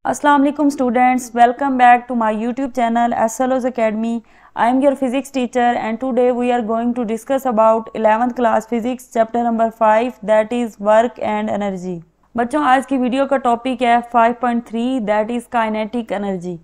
Assalamu alaikum students, welcome back to my YouTube channel SLO's Academy. I am your physics teacher and today we are going to discuss about 11th class physics chapter number 5 that is work and energy. बच्चों आज की video का topic है 5.3 that is kinetic energy.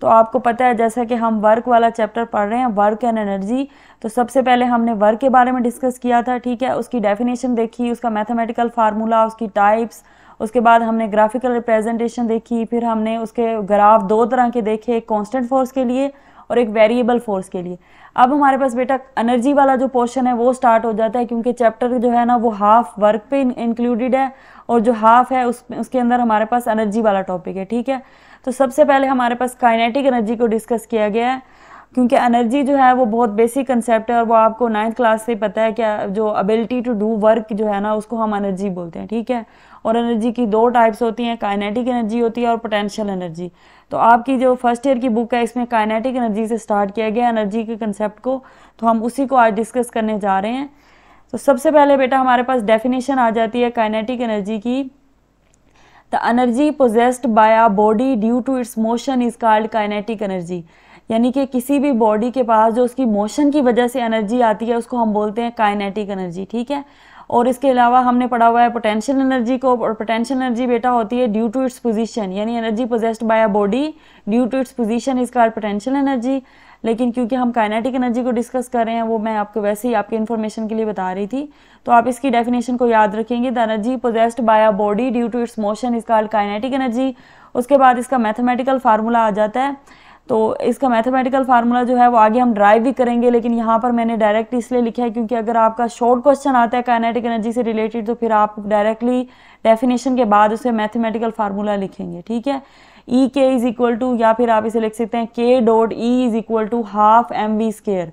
तो आपको पता है जैसा कि हम वर्क वाला चैप्टर पढ़ रहे हैं वर्क एंड एनर्जी, तो सबसे पहले हमने वर्क के बारे में डिस्कस किया था, ठीक है। उसकी डेफिनेशन देखी, उसका मैथमेटिकल फार्मूला, उसकी टाइप्स, उसके बाद हमने ग्राफिकल रिप्रेजेंटेशन देखी, फिर हमने उसके ग्राफ दो तरह के देखे, एक कांस्टेंट फोर्स के लिए और एक वेरिएबल फोर्स के लिए। अब हमारे पास बेटा एनर्जी वाला जो पोर्शन है वो स्टार्ट हो जाता है, क्योंकि चैप्टर जो है ना वो हाफ वर्क पे इंक्लूडेड है और जो हाफ है उसके अंदर हमारे पास एनर्जी वाला टॉपिक है, ठीक है। तो सबसे पहले हमारे पास काइनेटिक एनर्जी को डिस्कस किया गया है, क्योंकि एनर्जी जो है वो बहुत बेसिक कंसेप्ट है और वो आपको 9th क्लास से पता है क्या, जो एबिलिटी टू डू वर्क जो है ना उसको हम एनर्जी बोलते हैं, ठीक है। और एनर्जी की दो टाइप्स होती हैं, काइनेटिक एनर्जी होती है और पोटेंशियल एनर्जी। तो आपकी जो फर्स्ट ईयर की बुक है इसमें काइनेटिक एनर्जी से स्टार्ट किया गया एनर्जी के कंसेप्ट को, तो हम उसी को आज डिस्कस करने जा रहे हैं। तो सबसे पहले बेटा हमारे पास डेफिनेशन आ जाती है काइनेटिक एनर्जी की। The energy possessed by a body due to its motion is called kinetic energy. यानी कि किसी भी बॉडी के पास जो उसकी मोशन की वजह से एनर्जी आती है उसको हम बोलते हैं काइनेटिक एनर्जी, ठीक है। और इसके अलावा हमने पढ़ा हुआ है पोटेंशियल एनर्जी को, और पोटेंशियल एनर्जी बेटा होती है ड्यू टू इट्स पोजीशन, यानी energy possessed by a body due to its position is called potential energy. लेकिन क्योंकि हम काइनेटिक एनर्जी को डिस्कस कर रहे हैं वो मैं आपको वैसे ही आपकी इन्फॉर्मेशन के लिए बता रही थी, तो आप इसकी डेफिनेशन को याद रखेंगे। The energy possessed by a body due to its motion is called kinetic energy. उसके बाद इसका मैथमेटिकल फार्मूला आ जाता है, तो इसका मैथमेटिकल फार्मूला जो है वो आगे हम ड्राइव भी करेंगे, लेकिन यहाँ पर मैंने डायरेक्ट इसलिए लिखा है क्योंकि अगर आपका शॉर्ट क्वेश्चन आता है काइनेटिक एनर्जी से रिलेटेड तो फिर आप डायरेक्टली डेफिनेशन के बाद उसे मैथमेटिकल फार्मूला लिखेंगे, ठीक है। ई के इज इक्वल टू, या फिर आप इसे लिख सकते हैं K dot E is equal to half M V square,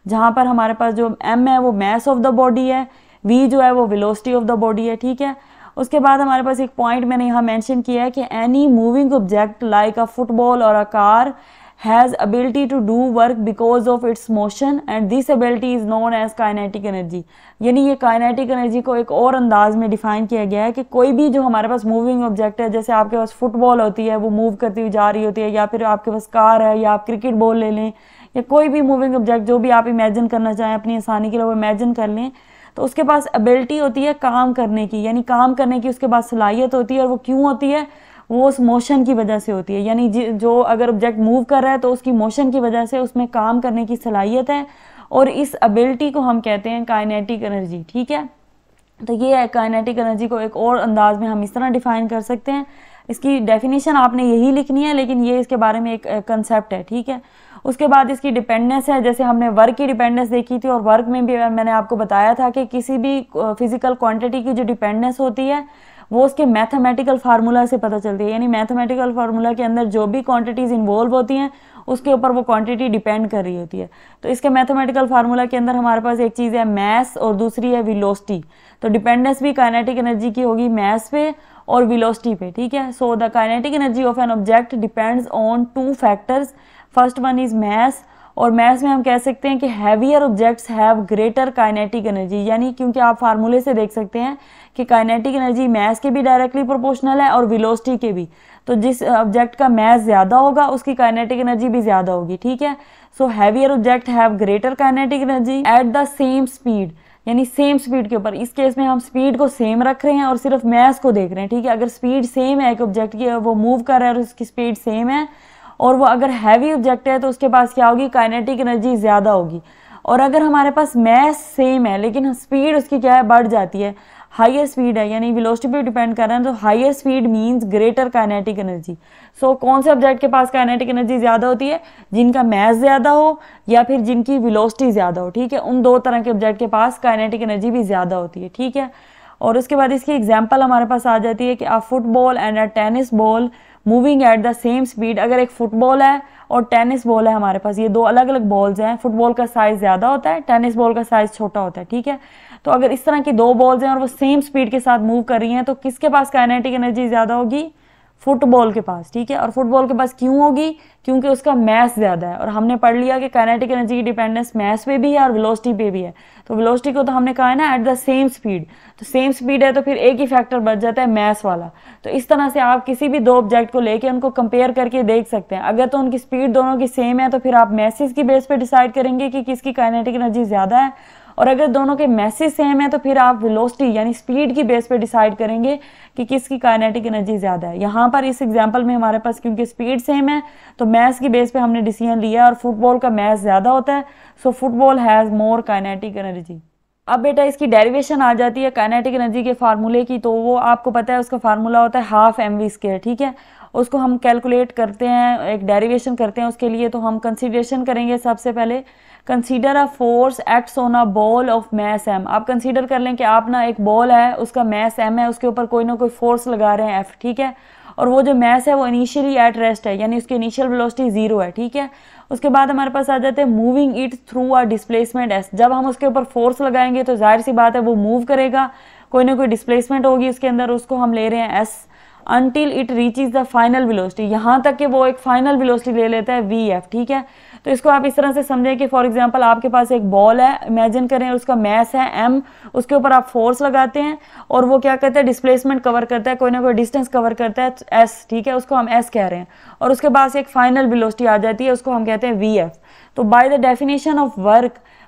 जहाँ पर हमारे पास जो एम है वो मैस ऑफ द बॉडी है, वी जो है वो वेलोसिटी ऑफ द बॉडी है, ठीक है। उसके बाद हमारे पास एक पॉइंट मैंने यहाँ मेंशन किया है कि any moving object like a football और a car has ability to do work because of its motion and this ability is known as kinetic energy। यानी ये काइनेटिक एनर्जी को एक और अंदाज में डिफाइन किया गया है कि कोई भी जो हमारे पास मूविंग ऑब्जेक्ट है, जैसे आपके पास फुटबॉल होती है वो मूव करती हुई जा रही होती है, या फिर आपके पास कार है, या आप क्रिकेट बॉल ले लें, या कोई भी मूविंग ऑब्जेक्ट जो भी आप इमेजिन करना चाहें अपनी आसानी के लिए वो इमेजिन कर लें, तो उसके पास एबिलिटी होती है काम करने की, यानी काम करने की उसके पास सलाहियत होती है। और वो क्यों होती है? वो उस मोशन की वजह से होती है, यानी जो अगर ऑब्जेक्ट मूव कर रहा है तो उसकी मोशन की वजह से उसमें काम करने की सलाहियत है, और इस एबिलिटी को हम कहते हैं काइनेटिक एनर्जी, ठीक है। तो ये है काइनेटिक एनर्जी को एक और अंदाज में हम इस तरह डिफाइन कर सकते हैं। इसकी डेफिनेशन आपने यही लिखनी है, लेकिन ये इसके बारे में एक कंसेप्ट है, ठीक है। उसके बाद इसकी डिपेंडेंस है, जैसे हमने वर्क की डिपेंडेंस देखी थी, और वर्क में भी मैंने आपको बताया था कि किसी भी फिजिकल क्वांटिटी की जो डिपेंडेंस होती है वो उसके मैथमेटिकल फार्मूला से पता चलती है, यानी मैथमेटिकल फार्मूला के अंदर जो भी क्वांटिटीज इन्वॉल्व होती हैं उसके ऊपर वो क्वांटिटी डिपेंड कर रही होती है। तो इसके मैथमेटिकल फार्मूला के अंदर हमारे पास एक चीज़ है मैस और दूसरी है वेलोसिटी। तो डिपेंडेंस भी काइनेटिक एनर्जी की होगी मैस पे और वेलोसिटी पे, ठीक है। So the kinetic energy of an object depends on two factors, first one is mass, और मैथ्स में हम कह सकते हैं कि heavier objects have greater kinetic energy, यानी क्योंकि आप फार्मूले से देख सकते हैं कि काइनेटिक एनर्जी मैथ्स के भी डायरेक्टली प्रोपोर्शनल है और वेलोसिटी के भी। तो जिस ऑब्जेक्ट का मैथ ज़्यादा होगा उसकी काइनेटिक एनर्जी भी ज़्यादा होगी, ठीक है। So heavier object have greater kinetic energy at the same speed, यानी सेम स्पीड के ऊपर। इस केस में हम स्पीड को सेम रख रहे हैं और सिर्फ मैथ्स को देख रहे हैं, ठीक है। अगर स्पीड सेम है एक ऑब्जेक्ट की, वो मूव कर रहा है और उसकी स्पीड सेम है, और वो अगर हैवी ऑब्जेक्ट है तो उसके पास क्या होगी, काइनेटिक एनर्जी ज़्यादा होगी। और अगर हमारे पास मैस सेम है लेकिन स्पीड उसकी क्या है, बढ़ जाती है, हायर स्पीड है, यानी वेलोसिटी पे डिपेंड कर रहा है, तो higher speed means greater kinetic energy. So कौन से ऑब्जेक्ट के पास काइनेटिक एनर्जी ज़्यादा होती है? जिनका मैस ज़्यादा हो या फिर जिनकी वेलोसिटी ज़्यादा हो, ठीक है। उन दो तरह के ऑब्जेक्ट के पास काइनेटिक एनर्जी भी ज़्यादा होती है, ठीक है। और उसके बाद इसकी एग्जाम्पल हमारे पास आ जाती है कि अ football and a tennis ball moving at the same speed. अगर एक फुटबॉल है और टेनिस बॉल है हमारे पास, ये दो अलग अलग बॉल्स हैं, फुटबॉल का साइज ज़्यादा होता है, टेनिस बॉल का साइज छोटा होता है, ठीक है। तो अगर इस तरह की दो बॉल्स हैं और वो सेम स्पीड के साथ मूव कर रही हैं तो किसके पास काइनेटिक एनर्जी ज़्यादा होगी? फुटबॉल के पास, ठीक है। और फुटबॉल के पास क्यों होगी? क्योंकि उसका मैस ज़्यादा है। और हमने पढ़ लिया कि काइनेटिक एनर्जी की डिपेंडेंस मैस पे भी है और वेलोसिटी पे भी है। तो वेलोसिटी को तो हमने कहा है ना एट द सेम स्पीड, तो सेम स्पीड है तो फिर एक ही फैक्टर बच जाता है मैस वाला। तो इस तरह से आप किसी भी दो ऑब्जेक्ट को लेके उनको कंपेयर करके देख सकते हैं। अगर तो उनकी स्पीड दोनों की सेम है तो फिर आप मैसेज की बेस पे डिसाइड करेंगे कि किसकी काइनेटिक एनर्जी ज़्यादा है, और अगर दोनों के मैसेज सेम है तो फिर आप वेलोसिटी यानी स्पीड की बेस पे डिसाइड करेंगे कि किसकी काइनेटिक एनर्जी ज़्यादा है। यहाँ पर इस एग्जांपल में हमारे पास क्योंकि स्पीड सेम है तो मैस की बेस पे हमने डिसीजन लिया, और फुटबॉल का मैस ज़्यादा होता है, so football has more kinetic energy. अब बेटा इसकी डेरिवेशन आ जाती है काइनेटिक एनर्जी के फार्मूले की, तो वो आपको पता है उसका फार्मूला होता है हाफ mv², ठीक है। उसको हम कैलकुलेट करते हैं, एक डेरिवेशन करते हैं उसके लिए। तो हम कंसीडरेशन करेंगे सबसे पहले, consider a force acts on a ball of mass m। आप कंसीडर कर लें कि आप ना एक बॉल है, उसका मैस m है, उसके ऊपर कोई ना कोई फोर्स लगा रहे हैं f, ठीक है। और वो जो मैस है वो इनिशियली एट रेस्ट है, यानी उसकी इनिशियल वेलोसिटी 0 है, ठीक है। उसके बाद हमारे पास आ जाते हैं moving it through a displacement s। जब हम उसके ऊपर फोर्स लगाएंगे तो जाहिर सी बात है वो मूव करेगा, कोई ना कोई डिस्प्लेसमेंट होगी उसके अंदर, उसको हम ले रहे हैं s until it reaches the final velocity, यहाँ तक कि वो एक फाइनल वेलोसिटी ले लेता है vf, ठीक है। तो इसको आप इस तरह से समझें कि फॉर एग्जांपल आपके पास एक बॉल है, इमेजिन करें उसका मैस है m, उसके ऊपर आप फोर्स लगाते हैं और वो क्या करता है, डिस्प्लेसमेंट कवर करता है, कोई ना कोई डिस्टेंस कवर करता है s, ठीक है, उसको हम s कह रहे हैं, और उसके पास एक फाइनल वेलोसिटी आ जाती है, उसको हम कहते हैं vf। तो by the definition of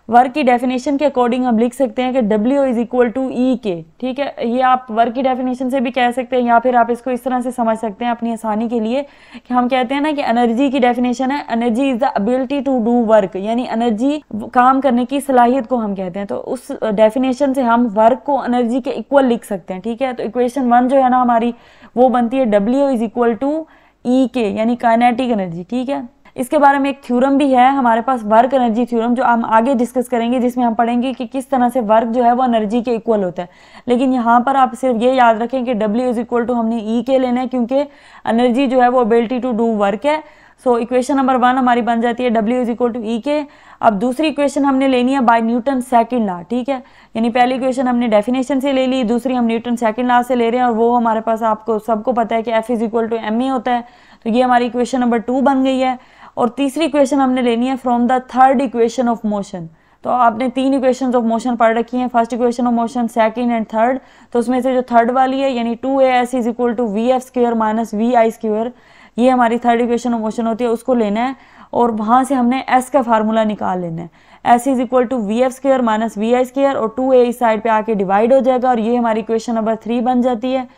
work की डेफिनेशन के अकॉर्डिंग हम लिख सकते हैं कि W is equal to E के, ठीक है। ये आप वर्क की डेफिनेशन से भी कह सकते हैं, या फिर आप इसको इस तरह से समझ सकते हैं अपनी आसानी के लिए कि हम कहते हैं ना कि एनर्जी की डेफिनेशन है, energy is the ability to do work, यानी एनर्जी काम करने की सलाहियत को हम कहते हैं। तो उस डेफिनेशन से हम वर्क को एनर्जी के इक्वल लिख सकते हैं, ठीक है। तो इक्वेशन 1 जो है ना हमारी वो बनती है W is equal to E के, यानी काइनेटिक एनर्जी, ठीक है। इसके बारे में एक थ्योरम भी है हमारे पास, वर्क एनर्जी थ्योरम, जो हम आगे डिस्कस करेंगे, जिसमें हम पढ़ेंगे कि किस तरह से वर्क जो है वो एनर्जी के इक्वल होता है। लेकिन यहाँ पर आप सिर्फ ये याद रखें कि W इज इक्वल टू हमने ई के लेना है, क्योंकि एनर्जी जो है वो एबिलिटी टू डू वर्क है। सो इक्वेशन नंबर 1 हमारी बन जाती है W is equal to E के। अब दूसरी इक्वेशन हमने लेनी है बाय न्यूटन सेकंड लॉ, ठीक है। यानी पहली इक्वेशन हमने डेफिनेशन से ले ली, दूसरी हम न्यूटन सेकंड लॉ से ले रहे हैं, और वो हमारे पास आपको सबको पता है कि F is equal to ma होता है। तो ये हमारी इक्वेशन नंबर 2 बन गई है। और तीसरी इक्वेशन हमने लेनी है from the third equation of motion. तो आपने 3 इक्वेशंस ऑफ मोशन पढ़ रखी हैं, first equation of motion, second and third. तो उसमें से जो थर्ड वाली है यानी 2as is equal to vf² minus vi², ये हमारी थर्ड इक्वेशन ऑफ मोशन होती है, उसको लेना है और वहाँ से हमने s का फार्मूला निकाल लेना है। s is equal to vf² minus vi² और 2a इस साइड पे आके डिवाइड हो जाएगा, और ये हमारी इक्वेशन नंबर 3 बन जाती है।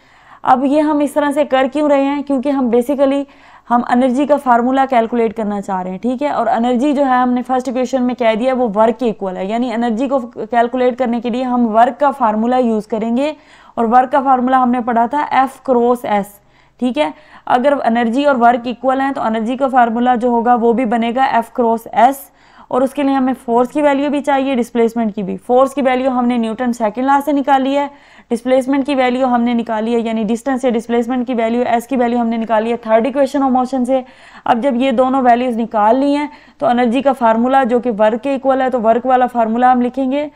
अब ये हम इस तरह से कर क्यों रहे हैं? क्योंकि हम बेसिकली हम एनर्जी का फार्मूला कैलकुलेट करना चाह रहे हैं, ठीक है। और एनर्जी जो है हमने फर्स्ट इक्वेशन में कह दिया वो वर्क के इक्वल है, यानी एनर्जी को कैलकुलेट करने के लिए हम वर्क का फार्मूला यूज करेंगे, और वर्क का फार्मूला हमने पढ़ा था F क्रॉस S, ठीक है। अगर एनर्जी और वर्क इक्वल हैं तो एनर्जी का फार्मूला जो होगा वो भी बनेगा F क्रॉस S, और उसके लिए हमें फोर्स की वैल्यू भी चाहिए, डिस्प्लेसमेंट की भी। फोर्स की वैल्यू हमने न्यूटन सेकंड लॉ से निकाली है, डिस्प्लेसमेंट की वैल्यू हमने निकाली है, यानी डिस्टेंस से डिस्प्लेसमेंट की वैल्यू, एस की वैल्यू हमने निकाली है थर्ड इक्वेशन ऑफ मोशन से। अब जब ये दोनों वैल्यूज निकाल ली हैं तो एनर्जी का फार्मूला जो कि वर्क के इक्वल है, तो वर्क वाला फार्मूला हम लिखेंगे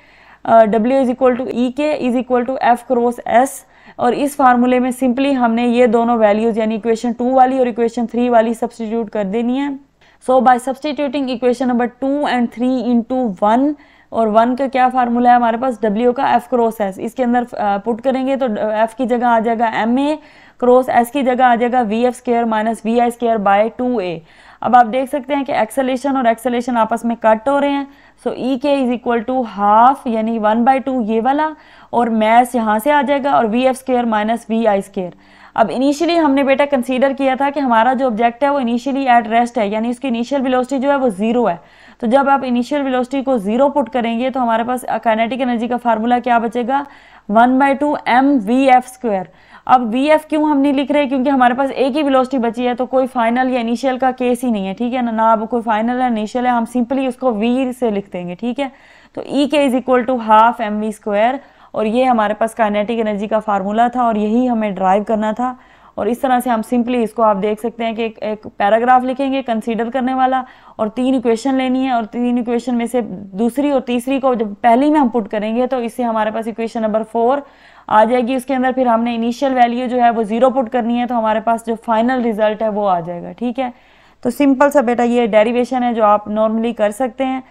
W is equal to E K is equal to F cross S, और इस फार्मूले में सिंपली हमने ये दोनों वैल्यूज यानी इक्वेशन 2 वाली और इक्वेशन 3 वाली सब्सटीट्यूट कर देनी है। So by substituting equation number 2 and 3 into 1, और 1 का क्या फार्मूला है हमारे पास, W का F क्रॉस S, इसके अंदर पुट करेंगे तो F की जगह आ जाएगा ma, क्रॉस S की जगह आ जाएगा vf² minus vi² bye 2a। अब आप देख सकते हैं कि एक्सेलेरेशन और एक्सेलेरेशन आपस में कट हो रहे हैं। सो ई K is equal to half यानी 1/2 ये वाला, और मैस यहाँ से आ जाएगा, और vf² माइनस vi²। अब इनिशियली हमने बेटा कंसीडर किया था कि हमारा जो ऑब्जेक्ट है वो इनिशियली एट रेस्ट है, यानी उसकी इनिशियल वेलोसिटी जो है वो 0 है। तो जब आप इनिशियल वेलोसिटी को 0 पुट करेंगे तो हमारे पास काइनेटिक एनर्जी का फार्मूला क्या बचेगा, 1/2 mvf²। अब vf क्यों हम नहीं लिख रहे, क्योंकि हमारे पास एक ही वेलोसिटी बची है, तो कोई फाइनल या इनिशियल का केस ही नहीं है, ठीक है ना। अब कोई फाइनल या इनिशियल है, हम सिंपली उसको v से लिख देंगे, ठीक है। तो ई K is equal to half mv², और ये हमारे पास काइनेटिक एनर्जी का फार्मूला था और यही हमें ड्राइव करना था। और इस तरह से हम सिंपली इसको आप देख सकते हैं कि एक पैराग्राफ लिखेंगे कंसीडर करने वाला, और 3 इक्वेशन लेनी है, और 3 इक्वेशन में से दूसरी और तीसरी को जब पहली में हम पुट करेंगे तो इससे हमारे पास इक्वेशन नंबर 4 आ जाएगी उसके अंदर, फिर हमने इनिशियल वैल्यू जो है वो 0 पुट करनी है, तो हमारे पास जो फाइनल रिजल्ट है वो आ जाएगा। ठीक है, तो सिंपल सा बेटा ये डेरिवेशन है जो आप नॉर्मली कर सकते हैं।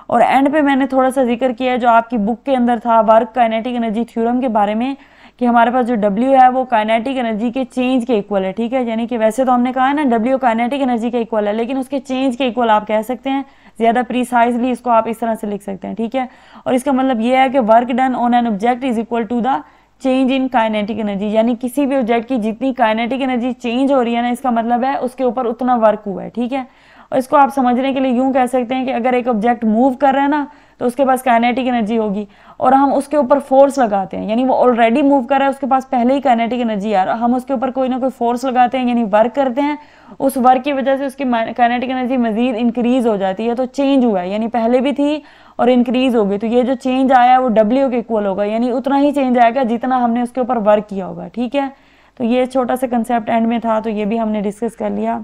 और एंड पे मैंने थोड़ा सा जिक्र किया है जो आपकी बुक के अंदर था वर्क काइनेटिक एनर्जी थ्योरम के बारे में, कि हमारे पास जो W है वो काइनेटिक एनर्जी के चेंज के इक्वल है। ठीक है, यानी कि वैसे तो हमने कहा है ना W काइनेटिक एनर्जी के इक्वल है, लेकिन उसके चेंज के इक्वल आप कह सकते हैं, ज़्यादा प्रीसाइजली इसको आप इस तरह से लिख सकते हैं। ठीक है, और इसका मतलब ये है कि work done on an object is equal to the change in kinetic energy, यानी किसी भी ऑब्जेक्ट की जितनी काइनेटिक एनर्जी चेंज हो रही है ना, इसका मतलब है उसके ऊपर उतना वर्क हुआ है। ठीक है, और इसको आप समझने के लिए यूं कह सकते हैं कि अगर एक ऑब्जेक्ट मूव कर रहा है ना, तो उसके पास काइनेटिक एनर्जी होगी, और हम उसके ऊपर फोर्स लगाते हैं, यानी वो ऑलरेडी मूव कर रहा है, उसके पास पहले ही काइनेटिक एनर्जी आ रहा है, हम उसके ऊपर कोई ना कोई फोर्स लगाते हैं, यानी वर्क करते हैं, उस वर्क की वजह से उसकी काइनेटिक एनर्जी मजीद इंक्रीज हो जाती है, तो चेंज हुआ है, यानी पहले भी थी और इंक्रीज हो गई, तो ये जो चेंज आया वो W के इक्वल होगा, यानी उतना ही चेंज आएगा जितना हमने उसके ऊपर वर्क किया होगा। ठीक है, तो ये छोटा सा कंसेप्ट एंड में था, तो ये भी हमने डिस्कस कर लिया।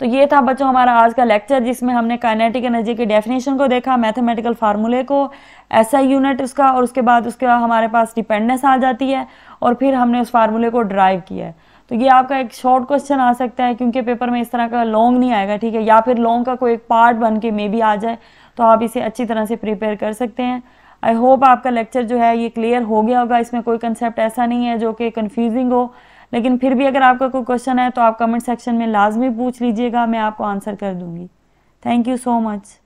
तो ये था बच्चों हमारा आज का लेक्चर, जिसमें हमने काइनेटिक एनर्जी के डेफिनेशन को देखा, मैथमेटिकल फार्मूले को, SI यूनिट उसका, और उसके बाद उसका हमारे पास डिपेंडेंस आ जाती है, और फिर हमने उस फार्मूले को ड्राइव किया है। तो ये आपका एक शॉर्ट क्वेश्चन आ सकता है, क्योंकि पेपर में इस तरह का लॉन्ग नहीं आएगा। ठीक है, या फिर लॉन्ग का कोई एक पार्ट बन के मे भी आ जाए, तो आप इसे अच्छी तरह से प्रिपेयर कर सकते हैं। आई होप आपका लेक्चर जो है ये क्लियर हो गया होगा, इसमें कोई कंसेप्ट ऐसा नहीं है जो कि कन्फ्यूजिंग हो, लेकिन फिर भी अगर आपका कोई क्वेश्चन है तो आप कमेंट सेक्शन में लाजमी पूछ लीजिएगा, मैं आपको आंसर कर दूंगी। Thank you so much.